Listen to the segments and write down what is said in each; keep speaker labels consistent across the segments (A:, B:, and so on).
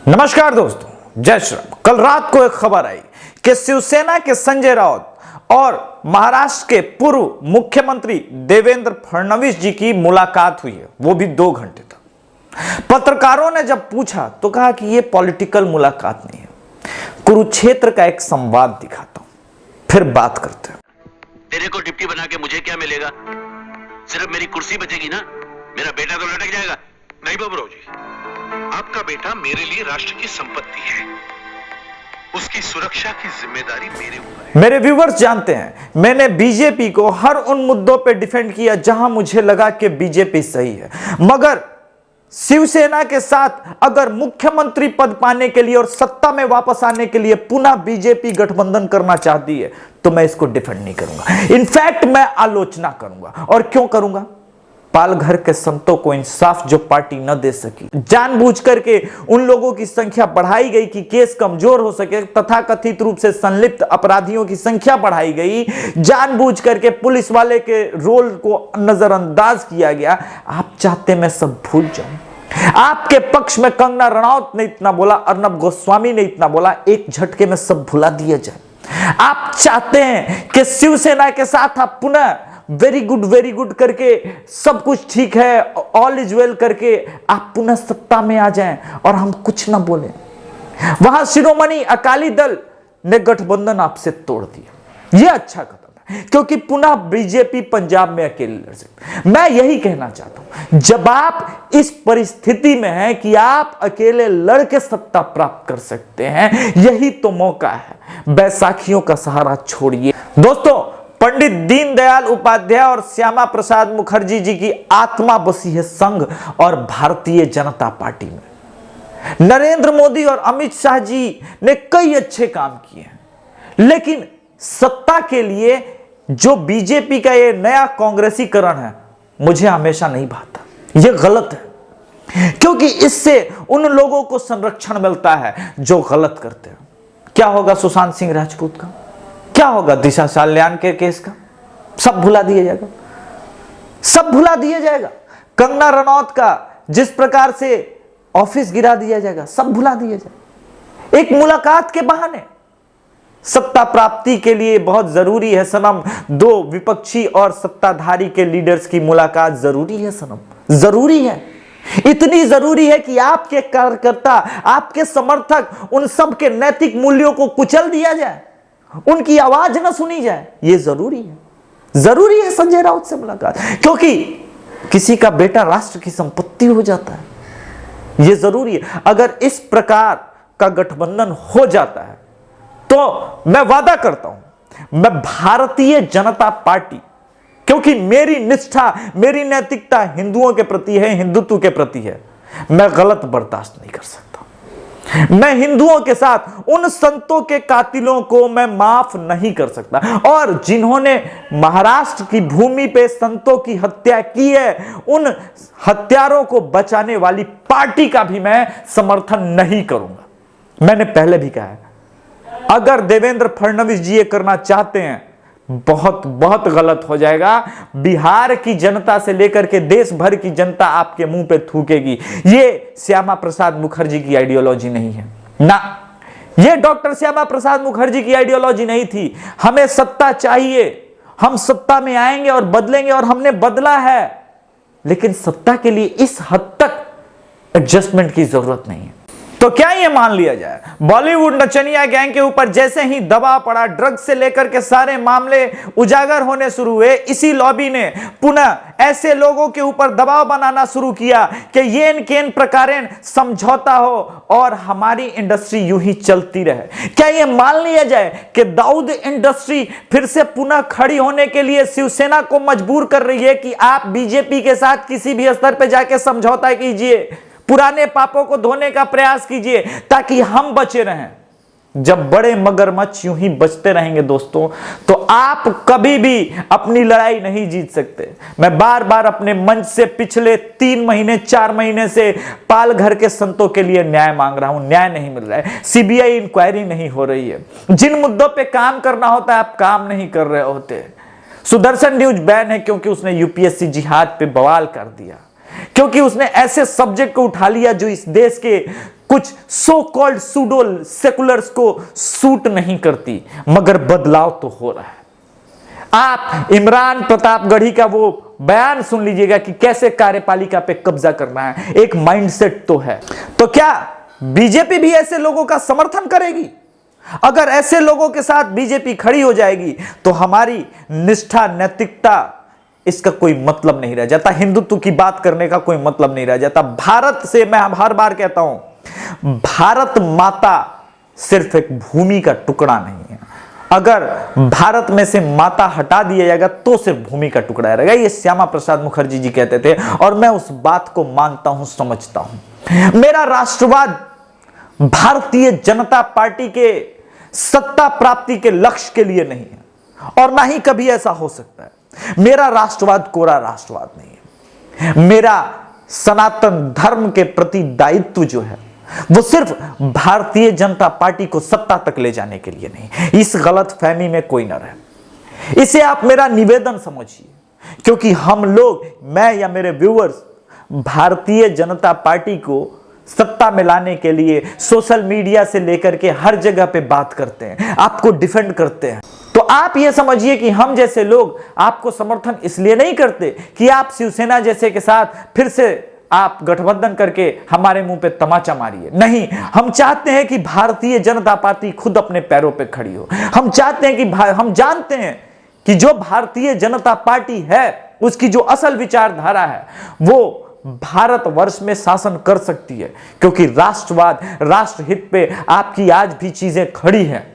A: नमस्कार दोस्तों, जय श्री राम। कल रात को एक खबर आई कि शिवसेना के संजय राउत और महाराष्ट्र के पूर्व मुख्यमंत्री देवेंद्र फडणवीस जी की मुलाकात हुई है, वो भी 2 घंटे तक। पत्रकारों ने जब पूछा तो कहा कि यह पॉलिटिकल मुलाकात नहीं है, कुरुक्षेत्र का एक संवाद दिखाता हूं, फिर बात करते हैं।
B: तेरे को डिप्टी बना के मुझे क्या मिलेगा? सिर्फ मेरी कुर्सी बचेगी ना? मेरा बेटा तो लटक जाएगा।
C: नहीं बाबूराव जी, आपका बेटा मेरे लिए राष्ट्र की संपत्ति है, उसकी सुरक्षा की जिम्मेदारी मेरे ऊपर है।
A: मेरे व्यूवर्स जानते हैं, मैंने बीजेपी को हर उन मुद्दों पे डिफेंड किया जहां मुझे लगा कि बीजेपी सही है, मगर शिवसेना के साथ अगर मुख्यमंत्री पद पाने के लिए और सत्ता में वापस आने के लिए पुनः बीजेपी गठबंधन करना चाहती है तो मैं इसको डिफेंड नहीं करूंगा। इनफैक्ट मैं आलोचना करूंगा। और क्यों करूंगा? पालघर के संतों को इंसाफ जो पार्टी न दे सकी, जानबूझ करके उन लोगों की संख्या बढ़ाई गई कि केस कमजोर हो सके, तथाकथित रूप से संलिप्त अपराधियों की संख्या बढ़ाई गई, जानबूझ करके पुलिस वाले के रोल को नजरअंदाज किया गया। आप चाहते मैं सब भूल जाऊं? आपके पक्ष में कंगना रनौत ने इतना बोला, अर्नब गोस्वामी ने इतना बोला, एक झटके में सब भुला दिया जाए। आप चाहते हैं कि शिवसेना के साथ आप पुनः वेरी गुड करके सब कुछ ठीक है, ऑल इज वेल करके आप पुनः सत्ता में आ जाएं और हम कुछ ना बोले। वहां शिरोमणि अकाली दल ने गठबंधन आपसे तोड़ दिया, यह अच्छा कदम है क्योंकि पुनः बीजेपी पंजाब में अकेले लड़ सकती। मैं यही कहना चाहता हूं, जब आप इस परिस्थिति में हैं कि आप अकेले लड़के सत्ता प्राप्त कर सकते हैं, यही तो मौका है। बैसाखियों का सहारा छोड़िए दोस्तों। पंडित दीनदयाल उपाध्याय और श्यामा प्रसाद मुखर्जी जी की आत्मा बसी है संघ और भारतीय जनता पार्टी में। नरेंद्र मोदी और अमित शाह जी ने कई अच्छे काम किए हैं, लेकिन सत्ता के लिए जो बीजेपी का ये नया कांग्रेसीकरण है, मुझे हमेशा नहीं भाता। यह गलत है क्योंकि इससे उन लोगों को संरक्षण मिलता है जो गलत करते हैं। क्या होगा सुशांत सिंह राजपूत का? क्या होगा दिशा साल्यान के केस का? सब भुला दिया जाएगा, सब भुला दिया जाएगा। कंगना रनौत का जिस प्रकार से ऑफिस गिरा दिया जाएगा, सब भुला दिया जाएगा। एक मुलाकात के बहाने सत्ता प्राप्ति के लिए बहुत जरूरी है सनम, 2 विपक्षी और सत्ताधारी के लीडर्स की मुलाकात जरूरी है सनम, जरूरी है। इतनी जरूरी है कि आपके कार्यकर्ता, आपके समर्थक, उन सब के नैतिक मूल्यों को कुचल दिया जाए, उनकी आवाज ना सुनी जाए। यह जरूरी है, जरूरी है संजय राउत से मुलाकात, क्योंकि किसी का बेटा राष्ट्र की संपत्ति हो जाता है। यह जरूरी है। अगर इस प्रकार का गठबंधन हो जाता है तो मैं वादा करता हूं, मैं भारतीय जनता पार्टी, क्योंकि मेरी निष्ठा, मेरी नैतिकता हिंदुओं के प्रति है, हिंदुत्व के प्रति है, मैं गलत बर्दाश्त नहीं कर सकता। मैं हिंदुओं के साथ उन संतों के कातिलों को मैं माफ नहीं कर सकता, और जिन्होंने महाराष्ट्र की भूमि पे संतों की हत्या की है, उन हत्यारों को बचाने वाली पार्टी का भी मैं समर्थन नहीं करूंगा। मैंने पहले भी कहा है, अगर देवेंद्र फडणवीस जी ये करना चाहते हैं, बहुत बहुत गलत हो जाएगा। बिहार की जनता से लेकर के देश भर की जनता आपके मुंह पे थूकेगी। ये श्यामा प्रसाद मुखर्जी की आइडियोलॉजी नहीं है ना, ये डॉक्टर श्यामा प्रसाद मुखर्जी की आइडियोलॉजी नहीं थी। हमें सत्ता चाहिए, हम सत्ता में आएंगे और बदलेंगे, और हमने बदला है, लेकिन सत्ता के लिए इस हद तक एडजस्टमेंट की जरूरत नहीं है। तो क्या ये मान लिया जाए, बॉलीवुड नचनिया गैंग के ऊपर जैसे ही दबाव पड़ा, ड्रग्स से लेकर के सारे मामले उजागर होने शुरू हुए, इसी लॉबी ने पुनः ऐसे लोगों के ऊपर दबाव बनाना शुरू किया कि येन केन प्रकारेण समझौता हो और हमारी इंडस्ट्री यूं ही चलती रहे। क्या ये मान लिया जाए कि दाऊद इंडस्ट्री फिर से पुनः खड़ी होने के लिए शिवसेना को मजबूर कर रही है कि आप बीजेपी के साथ किसी भी स्तर पर जाके समझौता कीजिए, पुराने पापों को धोने का प्रयास कीजिए ताकि हम बचे रहें। जब बड़े मगरमच्छ यूं ही बचते रहेंगे दोस्तों, तो आप कभी भी अपनी लड़ाई नहीं जीत सकते। मैं बार बार अपने मंच से पिछले 3 महीने 4 महीने से पालघर के संतों के लिए न्याय मांग रहा हूं, न्याय नहीं मिल रहा है। सीबीआई इंक्वायरी नहीं हो रही है, जिन मुद्दों पे काम करना होता है आप काम नहीं कर रहे होते। सुदर्शन न्यूज बैन है क्योंकि उसने यूपीएससी जिहाद पे बवाल कर दिया, क्योंकि उसने ऐसे सब्जेक्ट को उठा लिया जो इस देश के कुछ सो कॉल्ड सूडो सेकुलर्स को सूट नहीं करती, मगर बदलाव तो हो रहा है। आप इमरान प्रतापगढ़ी का वो बयान सुन लीजिएगा कि कैसे कार्यपालिका पे कब्जा करना है, एक माइंडसेट तो है। तो क्या बीजेपी भी ऐसे लोगों का समर्थन करेगी? अगर ऐसे लोगों के साथ बीजेपी खड़ी हो जाएगी तो हमारी निष्ठा, नैतिकता, इसका कोई मतलब नहीं रह जाता, हिंदुत्व की बात करने का कोई मतलब नहीं रह जाता। भारत से मैं हर बार कहता हूं, भारत माता सिर्फ एक भूमि का टुकड़ा नहीं है। अगर भारत में से माता हटा दिया जाएगा तो सिर्फ भूमि का टुकड़ा रहेगा। ये श्यामा प्रसाद मुखर्जी जी कहते थे और मैं उस बात को मानता हूं, समझता हूं। मेरा राष्ट्रवाद भारतीय जनता पार्टी के सत्ता प्राप्ति के लक्ष्य के लिए नहीं है और ना ही कभी ऐसा हो सकता है। मेरा राष्ट्रवाद कोरा राष्ट्रवाद नहीं है। मेरा सनातन धर्म के प्रति दायित्व जो है वो सिर्फ भारतीय जनता पार्टी को सत्ता तक ले जाने के लिए नहीं। इस गलत फहमी में कोई न रहे। इसे आप मेरा निवेदन समझिए, क्योंकि हम लोग, मैं या मेरे व्यूअर्स, भारतीय जनता पार्टी को सत्ता में लाने के लिए सोशल मीडिया से लेकर के हर जगह पे बात करते हैं, आपको डिफेंड करते हैं। तो आप यह समझिए कि हम जैसे लोग आपको समर्थन इसलिए नहीं करते कि आप शिवसेना जैसे के साथ फिर से आप गठबंधन करके हमारे मुंह पे तमाचा मारिए। नहीं, हम चाहते हैं कि भारतीय जनता पार्टी खुद अपने पैरों पे खड़ी हो। हम चाहते हैं कि हम जानते हैं कि जो भारतीय जनता पार्टी है उसकी जो असल विचारधारा है वो भारतवर्ष में शासन कर सकती है, क्योंकि राष्ट्रवाद, राष्ट्रहित पे आपकी आज भी चीजें खड़ी हैं।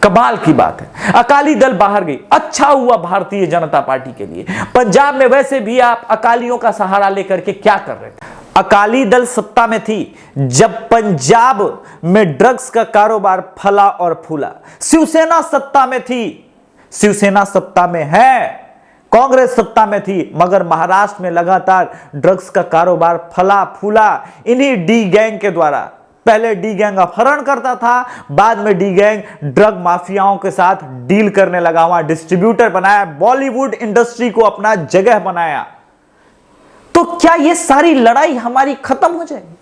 A: कमाल की बात है, अकाली दल बाहर गई, अच्छा हुआ भारतीय जनता पार्टी के लिए। पंजाब में वैसे भी आप अकालियों का सहारा लेकर के क्या कर रहे थे? अकाली दल सत्ता में थी जब पंजाब में ड्रग्स का कारोबार फला और फूला। शिवसेना सत्ता में थी, शिवसेना सत्ता में है, कांग्रेस सत्ता में थी, मगर महाराष्ट्र में लगातार ड्रग्स का कारोबार फला फूला इन्हीं डी गैंग के द्वारा। पहले डी गैंग अपहरण करता था, बाद में डी गैंग ड्रग माफियाओं के साथ डील करने लगा, वहां डिस्ट्रीब्यूटर बनाया, बॉलीवुड इंडस्ट्री को अपना जगह बनाया। तो क्या यह सारी लड़ाई हमारी खत्म हो जाएगी?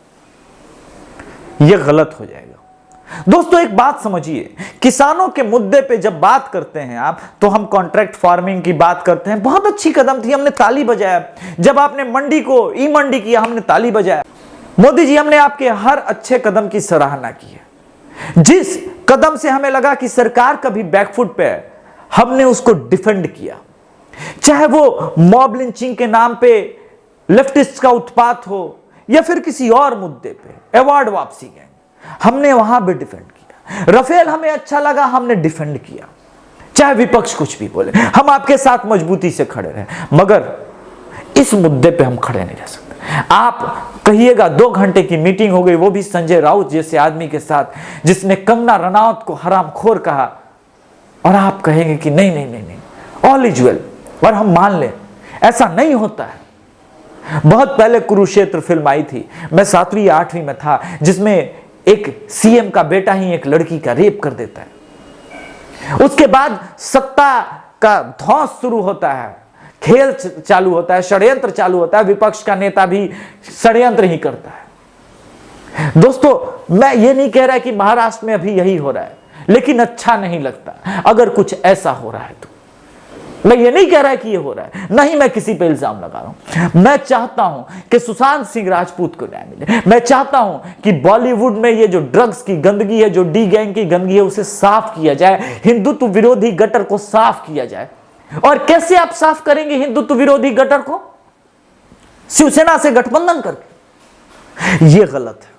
A: यह गलत हो जाएगा। दोस्तों एक बात समझिए, किसानों के मुद्दे पे जब बात करते हैं आप, तो हम कॉन्ट्रैक्ट फार्मिंग की बात करते हैं। बहुत अच्छी कदम थी, हमने ताली बजाया। जब आपने मंडी को ई मंडी किया, हमने ताली बजाया। मोदी जी, हमने आपके हर अच्छे कदम की सराहना की है। जिस कदम से हमें लगा कि सरकार कभी बैकफुट पे है, हमने उसको डिफेंड किया। चाहे वो मॉब लिंचिंग के नाम पे लेफ्टिस्ट का उत्पात हो या फिर किसी और मुद्दे पे अवार्ड वापसी गए, हमने वहां भी डिफेंड किया। रफेल हमें अच्छा लगा, हमने डिफेंड किया। चाहे विपक्ष कुछ भी बोले, हम आपके साथ मजबूती से खड़े रहे, मगर इस मुद्दे पे हम खड़े नहीं रह सकते। आप कहिएगा 2 घंटे की मीटिंग हो गई, वो भी संजय राउत जैसे आदमी के साथ, जिसने कंगना रनौत को हरामखोर कहा, और आप कहेंगे कि नहीं नहीं नहीं नहीं, ऑल इज वेल। और हम मान लें, ऐसा नहीं होता है। बहुत पहले कुरुक्षेत्र फिल्म आई थी, मैं 7वीं या 8वीं में था, जिसमें एक सीएम का बेटा ही एक लड़की का रेप कर देता है। उसके बाद सत्ता का ध्वंस शुरू होता है, खेल चालू होता है, षड्यंत्र चालू होता है, विपक्ष का नेता भी षड्यंत्र ही करता है। दोस्तों मैं ये नहीं कह रहा कि महाराष्ट्र में अभी यही हो रहा है, लेकिन अच्छा नहीं लगता अगर कुछ ऐसा हो रहा है तो। मैं ये नहीं कह रहा कि ये हो रहा है, नहीं मैं किसी पे इल्जाम लगा रहा हूं। मैं चाहता हूं कि सुशांत सिंह राजपूत को न्याय मिले। मैं चाहता हूं कि बॉलीवुड में ये जो ड्रग्स की गंदगी है, जो डी गैंग की गंदगी है, उसे साफ किया जाए, हिंदुत्व विरोधी गटर को साफ किया जाए। और कैसे आप साफ करेंगे हिंदुत्व विरोधी गटर को? शिवसेना से गठबंधन करके। यह गलत है।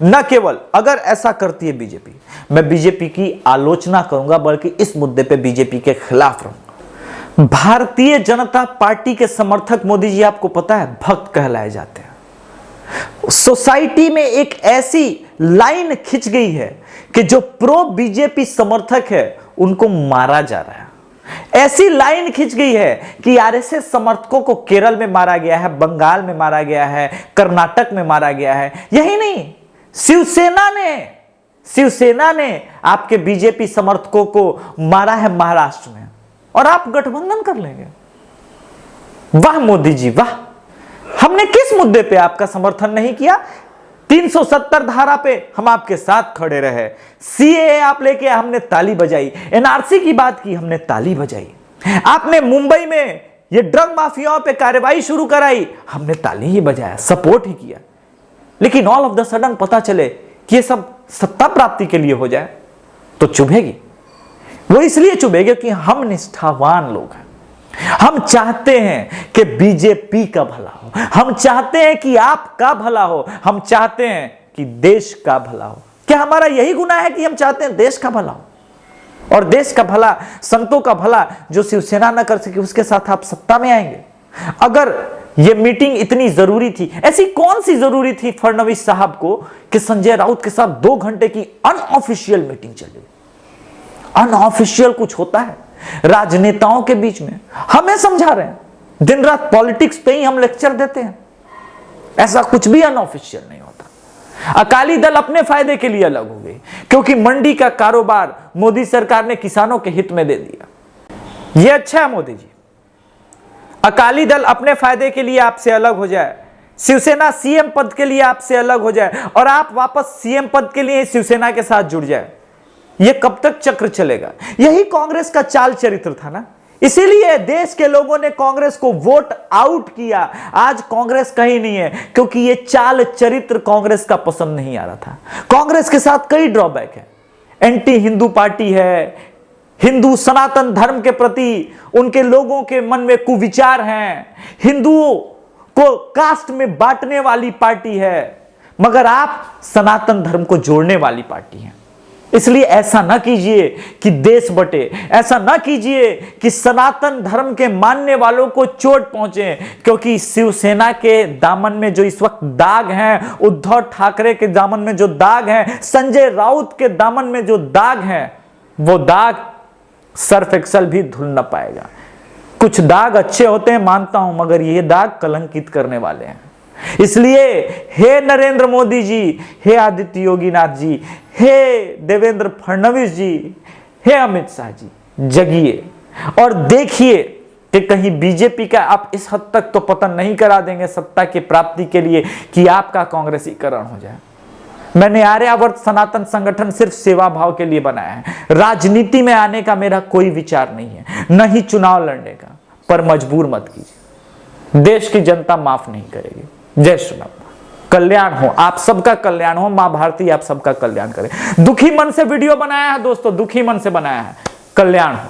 A: न केवल अगर ऐसा करती है बीजेपी, मैं बीजेपी की आलोचना करूंगा, बल्कि इस मुद्दे पे बीजेपी के खिलाफ रहूंगा। भारतीय जनता पार्टी के समर्थक, मोदी जी आपको पता है, भक्त कहलाए जाते हैं। सोसाइटी में एक ऐसी लाइन खिंच गई है कि जो प्रो बीजेपी समर्थक है उनको मारा जा रहा है। ऐसी लाइन खिंच गई है कि आरएसएस समर्थकों को केरल में मारा गया है, बंगाल में मारा गया है, कर्नाटक में मारा गया है। यही नहीं, शिवसेना ने आपके बीजेपी समर्थकों को मारा है महाराष्ट्र में, और आप गठबंधन कर लेंगे। वाह मोदी जी वाह। हमने किस मुद्दे पे आपका समर्थन नहीं किया? 370 धारा पे हम आपके साथ खड़े रहे, सीएए आप लेके हमने ताली बजाई, एनआरसी की बात की हमने ताली बजाई, आपने मुंबई में ये ड्रग माफियाओं पे कार्रवाई शुरू कराई, हमने ताली ही बजाया, सपोर्ट ही किया। लेकिन ऑल ऑफ द सडन पता चले कि ये सब सत्ता प्राप्ति के लिए हो जाए तो चुभेगी। वो इसलिए चुभेगी कि हम निष्ठावान लोग हैं, हम चाहते हैं कि बीजेपी का भला हो, हम चाहते हैं कि आपका भला हो, हम चाहते हैं कि देश का भला हो। क्या हमारा यही गुनाह है कि हम चाहते हैं देश का भला हो? और देश का भला, संतों का भला जो शिवसेना न कर सके उसके साथ आप सत्ता में आएंगे? अगर यह मीटिंग इतनी जरूरी थी, ऐसी कौन सी जरूरी थी फडणवीस साहब को कि संजय राउत के साथ 2 घंटे की अनऑफिशियल मीटिंग चली? अनऑफिशियल कुछ होता है राजनेताओं के बीच में, हमें समझा रहे हैं, दिन रात पॉलिटिक्स पे ही हम लेक्चर देते हैं, ऐसा कुछ भी अनऑफिशियल नहीं होता। अकाली दल अपने फायदे के लिए अलग हो गई क्योंकि मंडी का कारोबार मोदी सरकार ने किसानों के हित में दे दिया। यह अच्छा है मोदी जी, अकाली दल अपने फायदे के लिए आपसे अलग हो जाए, शिवसेना सीएम पद के लिए आपसे अलग हो जाए और आप वापस सीएम पद के लिए शिवसेना के साथ जुड़ जाए। यह कब तक चक्र चलेगा? यही कांग्रेस का चाल चरित्र था ना, इसीलिए देश के लोगों ने कांग्रेस को वोट आउट किया। आज कांग्रेस कहीं नहीं है क्योंकि यह चाल चरित्र कांग्रेस का पसंद नहीं आ रहा था। कांग्रेस के साथ कई ड्रॉबैक है, एंटी हिंदू पार्टी है, हिंदू सनातन धर्म के प्रति उनके लोगों के मन में कुविचार हैं, हिंदुओं को कास्ट में बांटने वाली पार्टी है, मगर आप सनातन धर्म को जोड़ने वाली पार्टी हैं। इसलिए ऐसा ना कीजिए कि देश बटे, ऐसा ना कीजिए कि सनातन धर्म के मानने वालों को चोट पहुंचे, क्योंकि शिवसेना के दामन में जो इस वक्त दाग हैं, उद्धव ठाकरे के दामन में जो दाग हैं, संजय राउत के दामन में जो दाग हैं, वो दाग सर्फ एक्सल भी धुल ना पाएगा। कुछ दाग अच्छे होते हैं मानता हूं, मगर ये दाग कलंकित करने वाले हैं। इसलिए हे नरेंद्र मोदी जी, हे आदित्य योगीनाथ जी, हे देवेंद्र फडणवीस जी, हे अमित शाह जी, जगिए और देखिए कि कहीं बीजेपी का आप इस हद तक तो पतन नहीं करा देंगे सत्ता की प्राप्ति के लिए कि आपका कांग्रेसीकरण हो जाए। मैंने आर्यावर्त सनातन संगठन सिर्फ सेवा भाव के लिए बनाया है, राजनीति में आने का मेरा कोई विचार नहीं है, न ही चुनाव लड़ने का, पर मजबूर मत कीजिए, देश की जनता माफ नहीं करेगी। जय श्री राम, कल्याण हो, आप सबका कल्याण हो, मां भारती आप सबका कल्याण करे। दुखी मन से वीडियो बनाया है दोस्तों, दुखी मन से बनाया है, कल्याण हो।